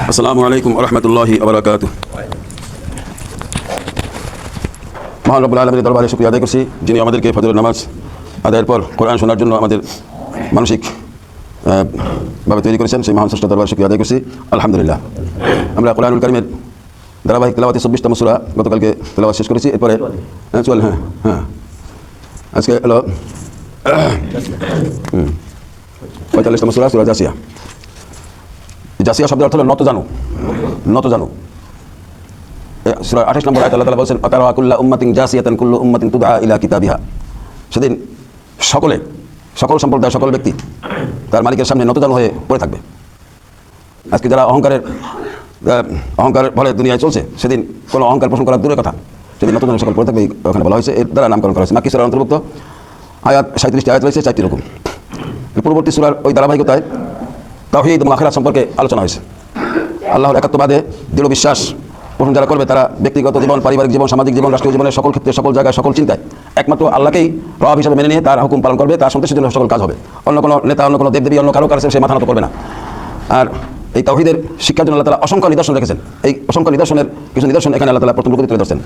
আসসালামু আলাইকুম ওয়া রাহমাতুল্লাহি ওয়া বারাকাতুহু। মহান রব্বুল আলামিনের দরবারে শুকরিয়া আদায় করছি, যিনি আমাদেরকে ফজরের নামাজ আদায়ের পর কোরআন শোনার জন্য আমাদের মানসিক ভাবে তৈরি করেছেন। সেই মহান স্রষ্টার দরবারে শুকরিয়া আদায় করছি, আলহামদুলিল্লাহ। আমরা কোরআনুল কারীমের ধারাবাহিক তেলাওয়াতে 24তম সূরা গতকালকে তেলাওয়াত শেষ করেছি। এরপরে আজকে হলো 45তম সূরা, সূরা জাসিয়া। জাসিয়া শব্দের অর্থ হলো নত জানু, নত জানু। সূরা 28 নম্বর আয়াতে আল্লাহ তাআলা বলেন, আতারা কুল্লা উম্মাতিন জাসিয়াতান কুল্লু উম্মাতিন তুদআ ইলা কিতাবিহা। সেদিন সকল সম্প্রদায়, সকল ব্যক্তি তার মালিকের সামনে নত জানু হয়ে পড়ে থাকবে। আজকে যারা অহংকার বলে দুনিয়ায় চলছে, সেদিন কোনো অহংকার পোষণ করার দূরের কথা, সেদিন নত জানু সকল পড়ে থাকবে। ওখানে বলা হয়েছে, এর দ্বারা নামকরণ করা হয়েছে। মাক্কী সূরার অন্তর্ভুক্ত আয়াত 37টি আয়াত রয়েছে, 4টি রকম। পূর্ববর্তী সূরার ওই ধারাবাহিকতায় তাওহীদ এবং আখিরাত সম্পর্কে আলোচনা হয়েছে। আল্লাহর একাত্মবাদে দৃঢ় বিশ্বাস পোষণ যারা করবে, তারা ব্যক্তিগত জীবন, পারিবারিক জীবন, সামাজিক জীবন, রাষ্ট্রীয় জীবনের সকল ক্ষেত্রে, সকল জায়গায়, সকল চিন্তায় একমাত্র আল্লাহকেই রব হিসেবে মেনে নিয়ে তার হুকুম পালন করবে। তার সন্তুষ্টির জন্য সকল কাজ হবে। অন্য কোনো নেতা, অন্য কোনো দেবদেবী, অন্য কারো কাছে সে মাথা নত করবে না। আর এই তাওহীদের শিক্ষার জন্য আল্লাহ তাআলা অসংখ্য নিদর্শন রেখেছেন। এই অসংখ্য নিদর্শনের কিছু নিদর্শন এখানে আল্লাহ তাআলা প্রথম রূপে তুলে ধরছেন।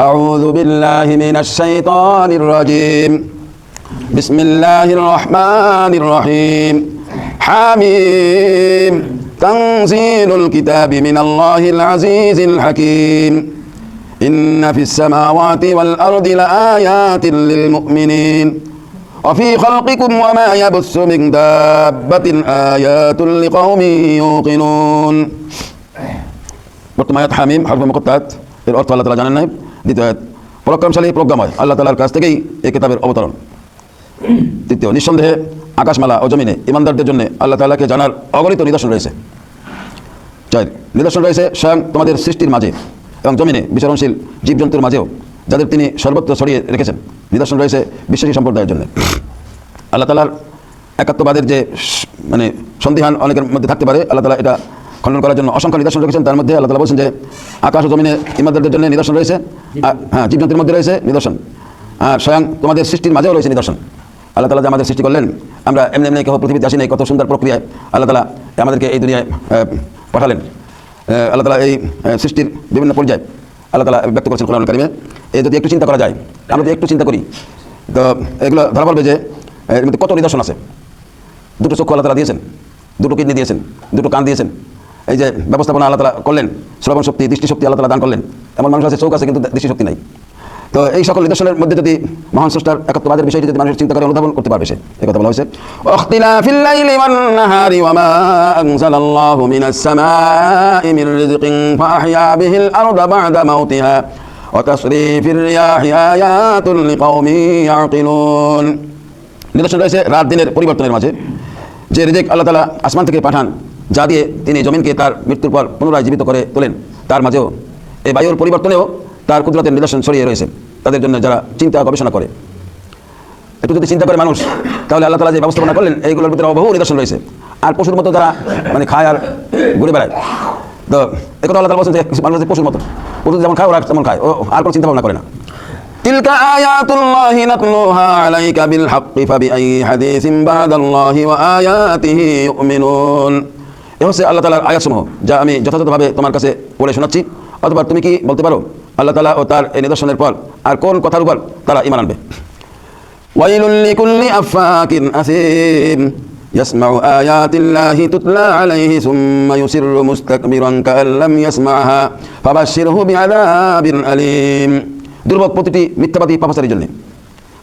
আউযু বিল্লাহি মিনাশ শাইতানির রাজীম। বিসমিল্লাহির রহমানির রহিম। হামিম তানজিলুল কিতাবি মিনাল্লাহিল আজিজিল হাকীম। ইন্না ফিস সামাওয়াতি ওয়াল আরদি লাআয়াতিন লিল মুমিনিন ওয়া ফি খালকিকুম ওয়া মা ইয়াবসু মিন দাব্বাতিন আয়াতুন লিকাওমিন ইউকিনুন। প্রথম আয়াত হামিম হরফে মুকাত্তাত, এর অর্থ আল্লাহ তাআলা জানেন না। দ্বিতীয় আয়াত পরাক্রমশালী, প্রজ্ঞাময়, আল্লাহ তাআলার কাছ থেকেই এই কিতাবের অবতরণ। তৃতীয়, নিঃসন্দেহে আকাশমালা ও জমিনে ইমানদারদের জন্য আল্লাহ তাআলাকে জানার অগণিত নিদর্শন রয়েছে। 4, নিদর্শন রয়েছে স্বয়ং তোমাদের সৃষ্টির মাঝে এবং জমিনে বিচরণশীল জীবজন্তুর মাঝেও, যাদের তিনি সর্বত্র ছড়িয়ে রেখেছেন। নিদর্শন রয়েছে বিশ্বাসী সম্প্রদায়ের জন্য। আল্লাহ তাআলার একাত্মবাদের যে সন্দিহান অনেকের মধ্যে থাকতে পারে, আল্লাহ তাআলা এটা খণ্ডন করার জন্য অসংখ্য নিদর্শন রেখেছেন। তার মধ্যে আল্লাহ তাআলা বলছেন যে আকাশ ও জমিনে ইমানদারদের জন্য নিদর্শন রয়েছে। জীবজন্তুর মধ্যে রয়েছে নিদর্শন, আর স্বয়ং তোমাদের সৃষ্টির মাঝেও রয়েছে নিদর্শন। আল্লাহ তাআলা যে আমাদের সৃষ্টি করলেন, আমরা এমনি কেউ পৃথিবীতে আসি নাই, কত সুন্দর প্রক্রিয়ায় আল্লাহ তাআলা আমাদেরকে এই দুনিয়ায় পাঠালেন। আল্লাহ তাআলা এই সৃষ্টির বিভিন্ন পর্যায়ে আল্লাহ তাআলা ব্যক্ত করেছেন কোরআনুল কারীমে। এই যদি একটু চিন্তা করা যায়, আমরা যদি একটু চিন্তা করি, তো এগুলো ধরা পড়বে যে এর মধ্যে কত নিদর্শন আছে। 2টো চক্ষু আল্লাহ তাআলা দিয়েছেন, 2টো কিডনি দিয়েছেন, 2টো কান দিয়েছেন। এই যে ব্যবস্থাপনা আল্লাহ তাআলা করলেন, শ্রবণ শক্তি, দৃষ্টিশক্তি আল্লাহ তাআলা দান করলেন। এমন মানুষ আছে, চোখ আছে কিন্তু দৃষ্টিশক্তি নাই। তো এই সকল নিদর্শনের মধ্যে যদি মহান স্রষ্টার একাত্মবাদের বিষয়টি যদি মানুষ চিন্তা করে, অনুধাবন করতে পারবে, সে এই কথা বলা হয়েছে। ইখতিলাফিল লাইলি ওয়ান নাহারি ওয়া মা আনজালাল্লাহু মিনাস সামাই মির রিজকিন ফাআহইয়া বিহিল আরদা বা'দা মাউতিহা ওয়া তাসরিফির রিয়াহি আয়াতুন লিকাওমিন ইয়াকিলুন। নিদর্শন রয়েছে রাত দিনের পরিবর্তনের মাঝে। যে রিজিক আল্লাহ তাআলা আসমান থেকে পাঠান, যা দিয়ে তিনি জমিনকে তার মৃত্যুর পর পুনরায় জীবিত করে তোলেন, তার মাঝেও এই বায়ুর পরিবর্তনেও তার কুদরতের নিদর্শন ছড়িয়ে রয়েছে তাদের জন্য, যারা চিন্তা গবেষণা করে। একটু যদি চিন্তা করে মানুষ, তাহলে আল্লাহ তাআলা যে ব্যবস্থাপনা করলেন, এইগুলোর ভিতরে বহু নিদর্শন রয়েছে। আর পশুর মতো যারা খায় আর ঘুরে বেড়ায়, তো একথা আল্লাহ তাআলা বলছেন যে মানুষ পশুর মতো, পশু যেমন খায় ওরা তেমন খায়, ও আর কোনো চিন্তা ভাবনা করে না। তিলকা আয়াতুল্লাহি নাতলুহা আলাইকা বিল হাক্কি ফাবিআইয়ি হাদিসিন বা'দাল্লাহি ওয়া আয়াতিহি ইউমিনুন। এ হচ্ছে আল্লাহ তাআলার আয়াতসমূহ, যা আমি যথাযথভাবে তোমার কাছে পড়ে শোনাচ্ছি। অথবা তুমি কি বলতে পারো আল্লাহ তাআলা ও তার এই নিদর্শনের পর আর কোন কথার উপর তারা ঈমান আনবে? ওয়াইলুল লিকুল্লি আফাকিন আসিম ইয়াসমাউ আয়াতিল্লাহি তুতলা আলাইহি সুম্মা ইউসিররু মুস্তাকবিরান কাআল্লাম ইয়াসমাহা ফাবাশশিরহু বিআযাবিন আলীম। দুর্ভোগ প্রতিটি মিথ্যাবাদী পাপাচারীর জন্য।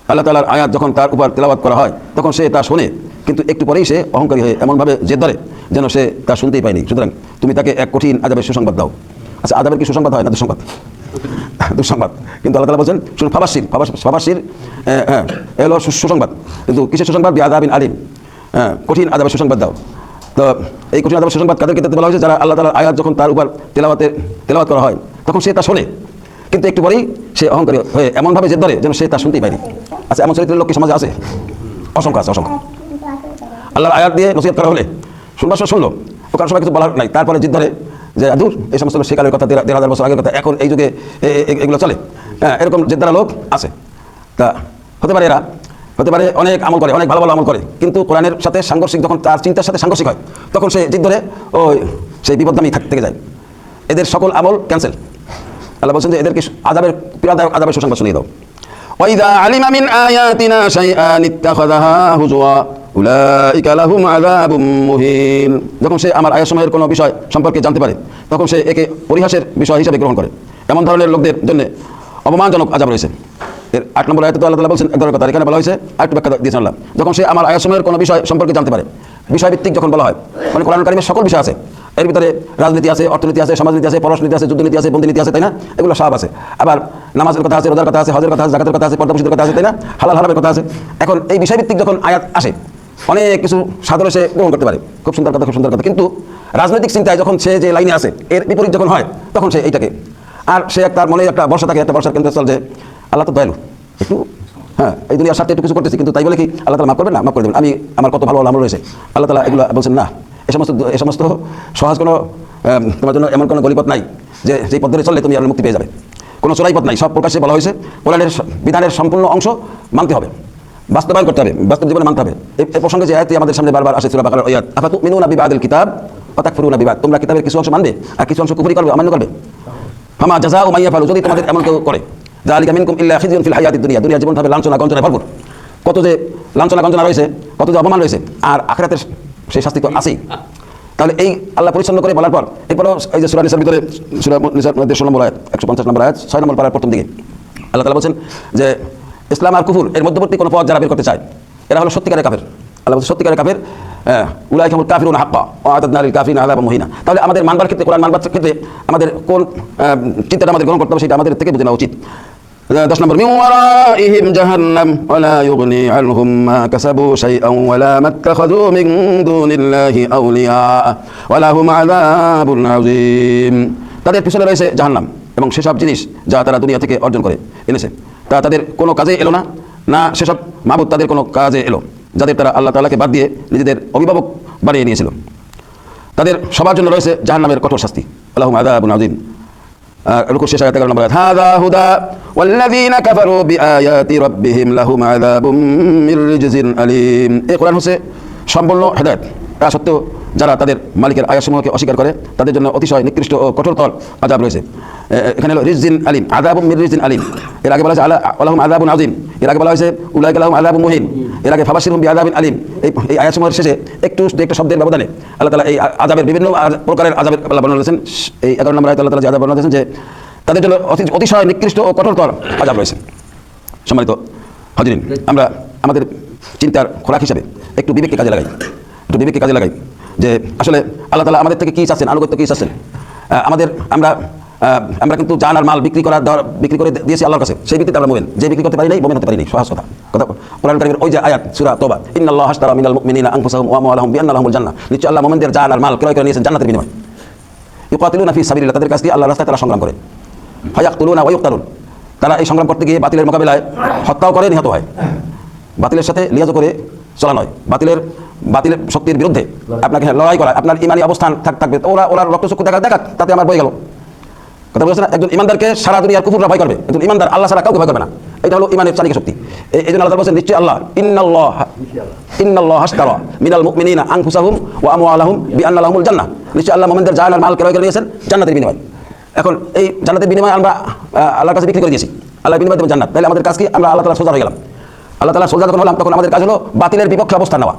আল্লাহ তাআলার আয়াত যখন তার উপর তেলাওয়াত করা হয়, তখন সে তা শোনে, কিন্তু একটু পরেই সে অহংকারী হয়ে এমনভাবে জেদ ধরে যেন সে তা শুনতেই পায়নি। সুতরাং তুমি তাকে এক কঠিন আযাবের সুসংবাদ দাও। আচ্ছা, আযাবের কি সুসংবাদ হয় না দুঃসংবাদ? দুঃসংবাদ। কিন্তু আল্লাহ তাআলা বলছেন শুনুন, ফাবাশশির এলো সুসংবাদ, কিন্তু কিসের সুসংবাদ? বিআযাবিন আলীম, কঠিন আযাবের সুসংবাদ দাও। তো এই কঠিন আযাবের সুসংবাদ কাদেরকে দিতে বলা হয়েছে? যারা আল্লাহ তাআলার আয়াত যখন তার উপর তেলাওয়াত করা হয়, তখন সে তা শোনে, কিন্তু একটু পরেই সে অহংকারী হয়ে এমনভাবে জেদ ধরে যেন সে তা শুনতেই পায়নি। আচ্ছা, এমন চরিত্রের লোক কি সমাজে আছে? অসংখ্য আছে, অসংখ্য। আল্লাহর আয়াত দিয়ে নসিহত করা হলে শুনবার সময় শুনলো, ওখানে সবাই কিছু বলার নাই, তারপরে জিদ ধরে যে দূর, এই সমস্ত সেকালের কথা, ১,৫০০ বছর আগের কথা, এখন এই যুগে এগুলো চলে। এরকম জেদ্দারা লোক আছে। তা হতে পারে অনেক আমল করে, অনেক ভালো ভালো আমল করে, কিন্তু কোরআনের সাথে সাংঘর্ষিক, যখন তার চিন্তার সাথে সাংঘর্ষিক হয়, তখন সে জিদ ধরে ওই সেই বিপদগামী থেকে যায়, এদের সকল আমল ক্যান্সেল। আল্লাহ বলছেন যে এদেরকে পীড়াদায়ক আযাবের সুসংবাদ শুনিয়ে দাও। ওয়াইদা আলিমা মিন আয়াতিনা শাইআন ইত্তাখাযাহা হুজওয়া উলাইকা লাহুম আযাবুম মুহিন। যখন সে আমার আয়াতসমূহের কোনো বিষয় সম্পর্কে জানতে পারে তখন সে একে পরিহাসের বিষয় হিসেবে গ্রহণ করে। এমন ধরনের লোকদের জন্য অপমানজনক আযাব রয়েছে। এর 8 নম্বর আয়াতে তো আল্লাহ তাআলা বলছেন এক ধরনের কথা, এখানে বলা হয়েছে আরেকটু ব্যাখ্যা দিয়েছেন আল্লাহ। যখন সে আমার আয়াতসমূহের কোনো বিষয় সম্পর্কে জানতে পারে, বিষয়ভিত্তিক যখন বলা হয়, মানে কোরআন কারীমের সকল বিষয় আছে, এর ভিতরে রাজনীতি আছে, অর্থনীতি আছে, সমাজনীতি আছে, পররাষ্ট্রনীতি আছে, যুদ্ধনীতি আছে, বন্দিনীতি আছে, তাই না? এগুলো সব আছে। আবার নামাজের কথা আছে, রোজার কথা আছে, হজের কথা আছে, যাকাতের কথা আছে, পর্দা প্রতিষ্ঠার কথা আছে, তাই না? হালাল হারামের কথা আছে। এখন এই বিষয়ভিত্তিক যখন আয়াত আসে অনেক কিছু সাধারণ সে গ্রহণ করতে পারে, খুব সুন্দর কথা, খুব সুন্দর কথা। কিন্তু রাজনৈতিক চিন্তায় যখন সে যে লাইনে আছে এর বিপরীত যখন হয় তখন সে এইটাকে, আর সে তার মনে একটা বর্ষা থাকে, একটা বর্ষার কেন্দ্রস্থল যে আল্লাহ তো দয়ালু, একটু হ্যাঁ এই দুনিয়ার স্বার্থে একটু কিছু করতেছি, কিন্তু তাই বলে কি আল্লাহ তাআলা মাফ করবেন না? মাফ করে দেবেন। আমি আমার কত ভালো আমল রয়েছে, আল্লাহ তাআলা এগুলো বলছেন না। এ সমস্ত সহজ কোনো তোমার জন্য এমন কোনো গলিপথ নাই যে যেই পথ ধরে চললে তুমি আর মুক্তি পেয়ে যাবে। কোনো চোরাই পথ নাই, সব প্রকাশ্যে বলা হয়েছে। কোরআনের বিধানের সম্পূর্ণ অংশ মানতে হবে, বাস্তবায়ন করতে হবে, বাস্তব জীবনে মানতে হবে। এই প্রসঙ্গে যে আয়াতটি আমাদের সামনে বারবার আসে সূরা বাকারার আয়াত, আফাতুমিনুনা বিবাদিল কিতাব ওয়া তাকফুরুনা বিবাদ, তোমরা কিতাবের কিছু অংশ মানবে আর কিছু অংশ কুফরি করবে, অমান্য করবে। ফামা জাযাউ মান ইয়াফআলু, যদি তোমাদের এমন কেউ করে, যালিকা মিনকুম ইল্লা খিজিয়ুন ফিল হায়াতিদ দুনিয়া, দুনিয়ার জীবন হবে লাঞ্ছনা গঞ্জনায় ভরপুর। কত যে লাঞ্ছনা গঞ্জনা রয়েছে, কত যে অপমান রয়েছে, আর আখিরাতের সেই শাস্তি তো আছেই। তাহলে এই আল্লাহ পরিচ্ছন্ন করে বলার পর এরপরও এই যে সূরা নিসার ভিতরে, সূরা নিসার 150 নম্বর আয়াত, 150 নম্বর আয়াত, 6 নম্বর পারার প্রথম দিকে আল্লাহ তাআলা বলছেন যে ইসলাম আর কুফর এর মধ্যবর্তী কোনো পথ যারা বের করতে চায় এরা হলো সত্যিকারের কাফের। আল্লাহ বলছেন সত্যিকারের কাফের, উলাইকা হুমুল কাফিরুনা হাক্কা ওয়া আ'তাদনা লিল কাফিরিনা আযাবাম মুহিনা। তাহলে আমাদের মানবার ক্ষেত্রে, কোরআন মানবার ক্ষেত্রে আমাদের কোন চিন্তাটা আমাদের গ্রহণ করতে হবে সেটা আমাদের থেকে বুঝে নেওয়া উচিত। 10 নম্বর, মিন ওয়ারাইহিম জাহান্নাম ওয়া লা ইউগনি আনহুম মা কাসাবু শাইআন ওয়া লা মাত্তাখাযু মিন দুনিল্লাহি আউলিয়া ওয়া লাহুম আযাবুন আযীম। তাদের পিছনে রয়েছে জাহান্নাম এবং সেসব জিনিস যা তারা দুনিয়া থেকে অর্জন করে এনেছে তা তাদের কোনো কাজে এলো না, না সেসব মাবুদ তাদের কোনো কাজে এলো যাদের তারা আল্লাহ তাআলাকে বাদ দিয়ে নিজেদের অভিভাবক বানিয়ে নিয়েছিল। তাদের সবার জন্য রয়েছে জাহান্নামের কঠোর শাস্তি। লাহুম আযাবুন আযীম। রুকুর শেষ আয়াত 11 নম্বর আয়াত, হাযা হুদা ওয়াল্লাযীনা কাফারু বিআয়াতি রাব্বিহিম লাহুম আযাবুম মির রিজজিন আলীম। এই কোরআন হচ্ছে সম্পূর্ণ হেদায়েত। তা সত্ত্বেও যারা তাদের মালিকের আয়াতসমূহকে অস্বীকার করে তাদের জন্য অতিশয় নিকৃষ্ট ও কঠোরতর আযাব রয়েছে। এখানে হলো রিজজিন আলীম, আযাবুম মির রিজজিন আলীম। এর আগে বলা হয়েছে লাহুম আযাবুন আযীম, এর আগে বলা হয়েছে উলাইকা লাহুম আযাবুম মুহিন, এর আগে ফাবাশশিরহুম বিআযাবিন আলীম। এই আয়াতসমূহের শেষে একটু শব্দের ব্যবধানে আল্লাহ তাআলা এই আযাবের বিভিন্ন প্রকারের আযাবের বর্ণনা করেছেন। এই 11 নম্বর আয়াতে আল্লাহ তাআলা যে আযাব বর্ণনা করেছেন যে তাদের জন্য অতিশয় নিকৃষ্ট ও কঠোরতর আযাব রয়েছে। সম্মানিত হাজিরিন, আমরা আমাদের চিন্তার খোরাক হিসাবে একটু বিবেককে কাজে লাগাই, যে আসলে আল্লাহ তাআলা আমাদের থেকে কী চাচ্ছেন, আনুগত্য কী চাচ্ছেন। আমরা কিন্তু জান আর মাল বিক্রি করে দিয়েছি আল্লাহর কাছে, সেই ভিত্তিতে আমরা মুমিন। যে বিক্রি করতে পারি নাই, মুমিন হতে পারি নাই, সহজ কথা। কোরআন কারীমের ওই যে আয়াত সূরা তাওবা, ইন্নাল্লাহা আশতারা মিনাল মুমিনিনা আনফুসাহুম ওয়া আমওয়ালাহুম বিআন্না লাহুমুল জান্নাহ, নিশ্চয় আল্লাহ মুমিনদের জান আর মাল ক্রয় করে নিয়েছেন জান্নাতের বিনিময়ে। ইউকাতিলুনা ফি সাবিলিল্লাহ, তাদের কাছ দিয়ে আল্লাহর রাস্তায় তারা সংগ্রাম করে। ফায়াকতুলুনা ওয়া ইউকতালুন, তারা এই সংগ্রাম করতে গিয়ে বাতিলের মোকাবিলায় হত্যাও করে, নিহত হয়। বাতিলের সাথে লিয়াজো করে চলা নয়, বাতিলের শক্তির বিরুদ্ধে আপনাকে লড়াই করা, আপনার ইমানি অবস্থান থাকবে। ওরা রক্তচক্ষু দেখাক তাতে আমার বয়ে গেল। কথা বলছে না, একজন ইমানদারকে সারা দুনিয়ার কুফররা ভয় করবে, একজন ইমানদার আল্লাহ ছাড়া কাউকে ভয় করবে না। এটা হলো ইমানের চালিকা শক্তি। এই জন্য আল্লাহ বলছেন নিশ্চয় আল্লাহ ইন্নাল্লাহা আশতারা মিনাল মুমিনিনা আনফুসাহুম ওয়া আমওয়ালাহুম বিআন্না লাহুমুল জান্নাহ, নিশ্চয় আল্লাহ মুমিনদের জান আর মাল ক্রয় করে নিয়েছেন জান্নাতের বিনিময়ে। এখন এই জান্নাতের বিনিময়ে আমরা আল্লাহর কাছে বিক্রি করে দিয়েছি, আল্লাহর বিনিময়ে দেবেন জান্নাত। তাহলে আমাদের কাজ কি? আমরা আল্লাহ তাআলা সোজা হয়ে গেলাম। আল্লাহ তাআলা সোজা যখন হলাম তখন আমাদের কাজ হলো বাতিলের বিপক্ষে অবস্থান নেওয়া।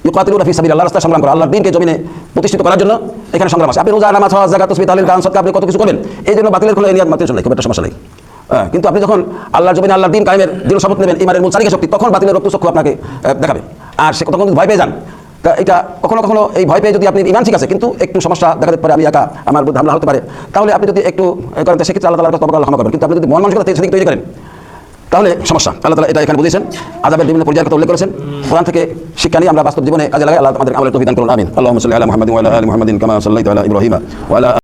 ইউকাতিলুনা ফি সাবিলিল্লাহ, আল্লাহর রাস্তায় সংগ্রাম করা, আল্লাহর দ্বীনকে জমিনে প্রতিষ্ঠিত করার জন্য এখানে সংগ্রাম আছে। আপনি রোজা, নামাজ, হজ, যাকাত, তাসবিহ, তাহলিল, গান, সদকা আপনি কত কিছু করবেন, এই জন্য বাতিলের কোনো নিয়াত মাত্র চলে, খুব একটা সমস্যা নেই। কিন্তু আপনি যখন আল্লাহর জমিনে আল্লাহর দ্বীন কায়েমের দৃঢ় শপথ নেবেন, ইমানের মূল চালিকা শক্তি, তখন বাতিলের রক্তচক্ষু আপনাকে দেখাবে। আর সে তখন ভয় পেয়ে যান। তা এটা কখনো এই ভয় পেয়ে যদি আপনি ইমান ঠিক আছে কিন্তু একটু সমস্যা দেখা যেতে পারে, আমি একা, আমার বুদ্ধি হামলা হতে পারে, তাহলে আপনি যদি একটু করেন সেক্ষেত্রে আল্লাহ তাআলার কাছে তওবা ক্ষমা করবেন। কিন্তু আপনি যদি মন মানসিকতা সেদিকে তৈরি করেন তাহলে সমস্যা। আল্লাহ তাআলা এটা এখানে বুঝিয়েছেন, আযাবের বিভিন্ন পর্যায়ের কথা উল্লেখ করেছেন। কোরআন থেকে শিক্ষা নিয়ে আমরা বাস্তব জীবনে কাজে লাগাই। আল্লাহ আমাদের আমলের তৌফিক দান করুন, আমিন। আল্লাহুম্মা সাল্লি আলা মুহাম্মাদিন ওয়া আলা আলি মুহাম্মাদিন কামা সাল্লাইতা আলা ইব্রাহিমা ওয়া আলা